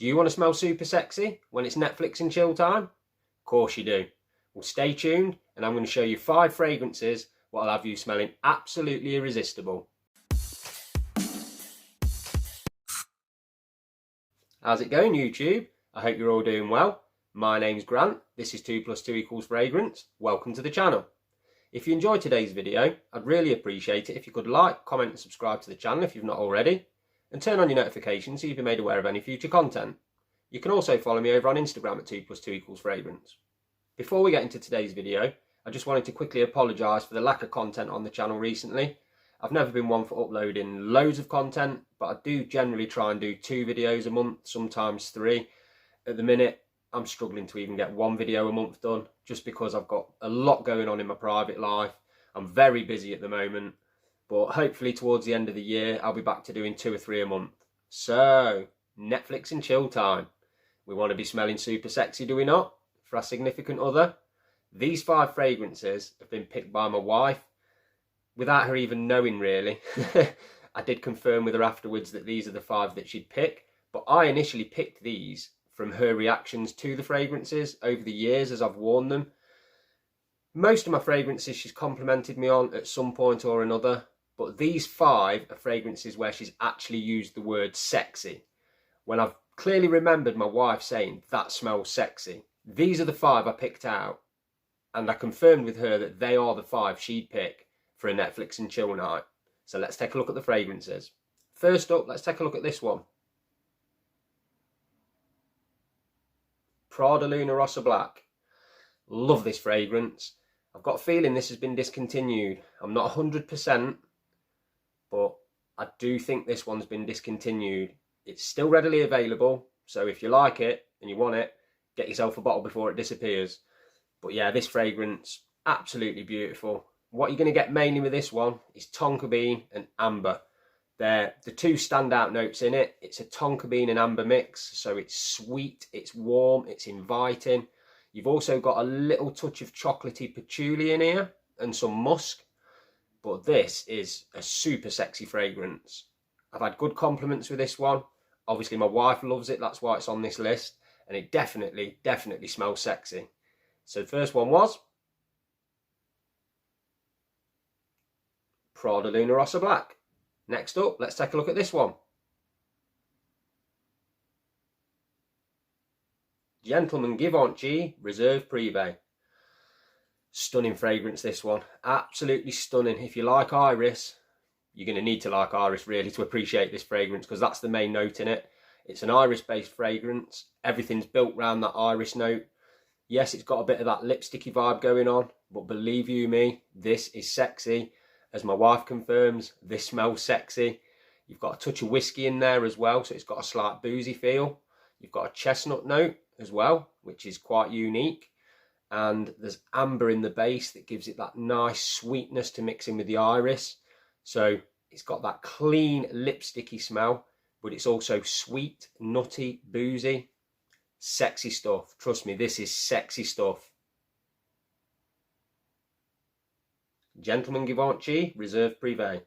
Do you want to smell super sexy when it's Netflix and chill time? Of course you do. Well, stay tuned and I'm going to show you 5 fragrances what will have you smelling absolutely irresistible. How's it going, YouTube? I hope you're all doing well. My name's Grant. This is 2 + 2 = Fragrance. Welcome to the channel. If you enjoyed today's video, I'd really appreciate it if you could like, comment and subscribe to the channel if you've not already, and turn on your notifications so you'll be made aware of any future content. You can also follow me over on Instagram at 2 + 2 = Fragrance. Before we get into today's video, I just wanted to quickly apologise for the lack of content on the channel recently. I've never been one for uploading loads of content, but I do generally try and do 2 videos a month, sometimes 3. At the minute, I'm struggling to even get 1 video a month done, just because I've got a lot going on in my private life. I'm very busy at the moment, but hopefully towards the end of the year, I'll be back to doing 2 or 3 a month. So, Netflix and chill time. We want to be smelling super sexy, do we not? For our significant other? These 5 fragrances have been picked by my wife, without her even knowing really. I did confirm with her afterwards that these are the 5 that she'd pick, but I initially picked these from her reactions to the fragrances over the years as I've worn them. Most of my fragrances she's complimented me on at some point or another, but these 5 are fragrances where she's actually used the word sexy, when I've clearly remembered my wife saying, "That smells sexy." These are the 5 I picked out, and I confirmed with her that they are the 5 she'd pick for a Netflix and chill night. So let's take a look at the fragrances. First up, let's take a look at this one. Prada Rossa Black. Love this fragrance. I've got a feeling this has been discontinued. I'm not 100%, but I do think this one's been discontinued. It's still readily available, so if you like it and you want it, get yourself a bottle before it disappears. But yeah, this fragrance, absolutely beautiful. What you're going to get mainly with this one is tonka bean and amber. They're the 2 standout notes in it. It's a tonka bean and amber mix, so it's sweet, it's warm, it's inviting. You've also got a little touch of chocolatey patchouli in here and some musk. But this is a super sexy fragrance. I've had good compliments with this one. Obviously my wife loves it, that's why it's on this list. And it definitely smells sexy. So the first one was Prada Rossa Black. Next up, let's take a look at this one. Gentleman Givenchy Reserve Prive. Stunning fragrance, this one. Absolutely stunning. If you like iris, you're going to need to like iris really to appreciate this fragrance, because that's the main note in it. It's an iris-based fragrance. Everything's built around that iris note. Yes, it's got a bit of that lipsticky vibe going on, but believe you me, this is sexy. As my wife confirms, this smells sexy. You've got a touch of whiskey in there as well, so it's got a slight boozy feel. You've got a chestnut note as well, which is quite unique. And there's amber in the base that gives it that nice sweetness to mix in with the iris. So it's got that clean lipsticky smell, but it's also sweet, nutty, boozy. Sexy stuff. Trust me, this is sexy stuff. Gentleman Givenchy Reserve Prive.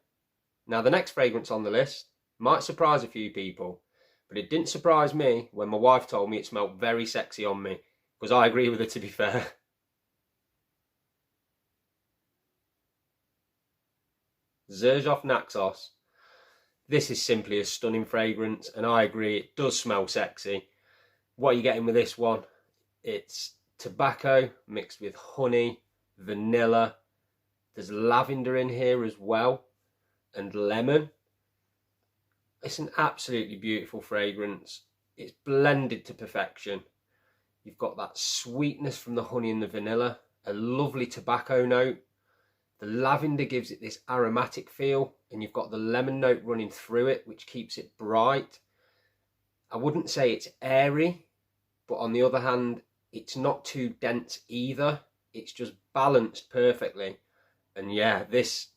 Now the next fragrance on the list might surprise a few people, but it didn't surprise me when my wife told me it smelled very sexy on me, because I agree with her, to be fair. Xerjoff Naxos. This is simply a stunning fragrance, and I agree, it does smell sexy. What are you getting with this one? It's tobacco mixed with honey, vanilla. There's lavender in here as well, and lemon. It's an absolutely beautiful fragrance. It's blended to perfection. You've got that sweetness from the honey and the vanilla, a lovely tobacco note. The lavender gives it this aromatic feel, and you've got the lemon note running through it, which keeps it bright. I wouldn't say it's airy, but on the other hand, it's not too dense either. It's just balanced perfectly. And yeah, this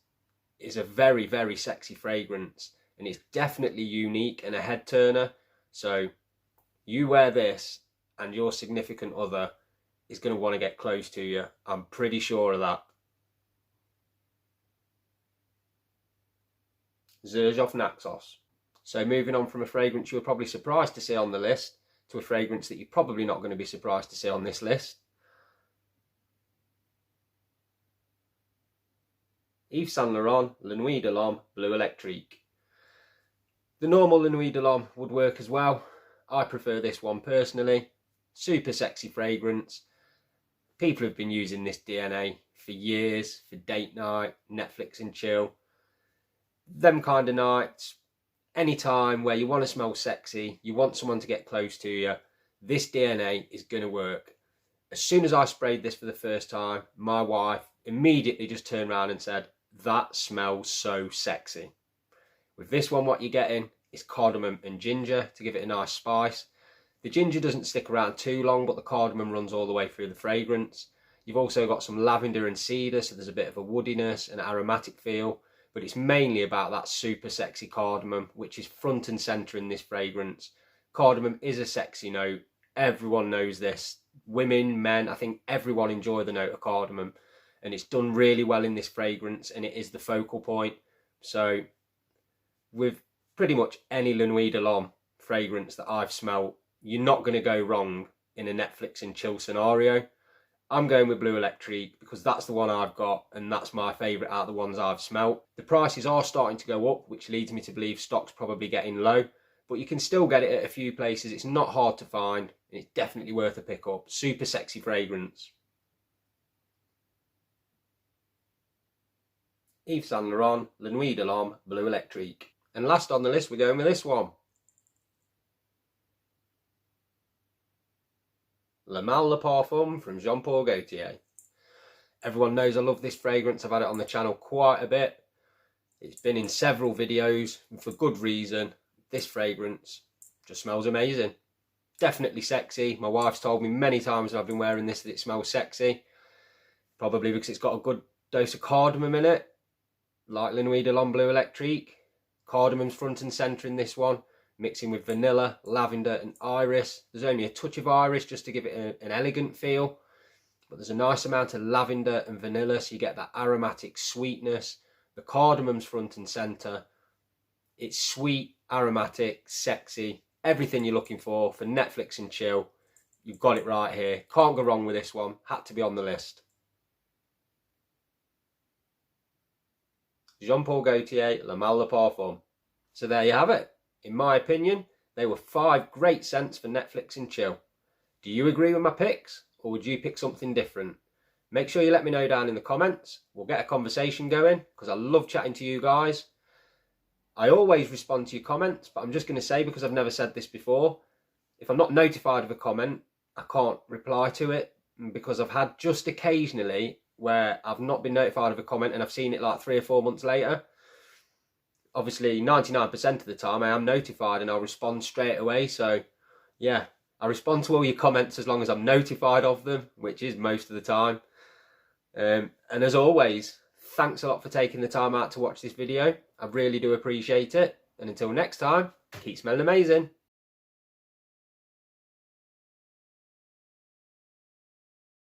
is a very sexy fragrance, and it's definitely unique and a head turner. So you wear this and your significant other is going to want to get close to you. I'm pretty sure of that. Xerjoff Naxos. So moving on from a fragrance you were probably surprised to see on the list, to a fragrance that you're probably not going to be surprised to see on this list. Yves Saint Laurent La Nuit de l'Homme Bleu Electrique. The normal La Nuit de l'Homme would work as well. I prefer this one personally. Super sexy fragrance. People have been using this DNA for years, for date night, Netflix and chill. Them kind of nights, any time where you want to smell sexy, you want someone to get close to you, this DNA is going to work. As soon as I sprayed this for the first time, my wife immediately just turned around and said, "That smells so sexy." With this one, what you're getting is cardamom and ginger to give it a nice spice. The ginger doesn't stick around too long, but the cardamom runs all the way through the fragrance. You've also got some lavender and cedar, so there's a bit of a woodiness and aromatic feel, but it's mainly about that super sexy cardamom, which is front and centre in this fragrance. Cardamom is a sexy note. Everyone knows this. Women, men, I think everyone enjoy the note of cardamom, and it's done really well in this fragrance, and it is the focal point. So with pretty much any La Nuit de l'Homme fragrance that I've smelled, you're not going to go wrong in a Netflix and chill scenario. I'm going with Bleu Electrique because that's the one I've got, and that's my favourite out of the ones I've smelt. The prices are starting to go up, which leads me to believe stock's probably getting low, but you can still get it at a few places. It's not hard to find, and it's definitely worth a pick up. Super sexy fragrance. Yves Saint Laurent La Nuit de l'Homme Bleu Electrique. And last on the list, we're going with this one. Le Mal de Parfum from Jean Paul Gaultier. Everyone knows I love this fragrance. I've had it on the channel quite a bit. It's been in several videos, and for good reason. This fragrance just smells amazing. Definitely sexy. My wife's told me many times when I've been wearing this that it smells sexy. Probably because it's got a good dose of cardamom in it, like La Nuit de l'Homme Bleu Electrique. Cardamom's front and centre in this one, mixing with vanilla, lavender and iris. There's only a touch of iris just to give it an elegant feel, but there's a nice amount of lavender and vanilla, so you get that aromatic sweetness. The cardamom's front and centre. It's sweet, aromatic, sexy, everything you're looking for Netflix and chill. You've got it right here. Can't go wrong with this one. Had to be on the list. Jean Paul Gaultier Le Mal de Parfum. So there you have it. In my opinion, they were 5 great scents for Netflix and chill. Do you agree with my picks, or would you pick something different? Make sure you let me know down in the comments. We'll get a conversation going, because I love chatting to you guys. I always respond to your comments, but I'm just going to say, because I've never said this before, if I'm not notified of a comment, I can't reply to it, because I've had just occasionally where I've not been notified of a comment and I've seen it like 3 or 4 months later. Obviously 99% of the time I am notified and I'll respond straight away. So yeah, I respond to all your comments as long as I'm notified of them, which is most of the time. And as always, thanks a lot for taking the time out to watch this video. I really do appreciate it. And until next time, keep smelling amazing.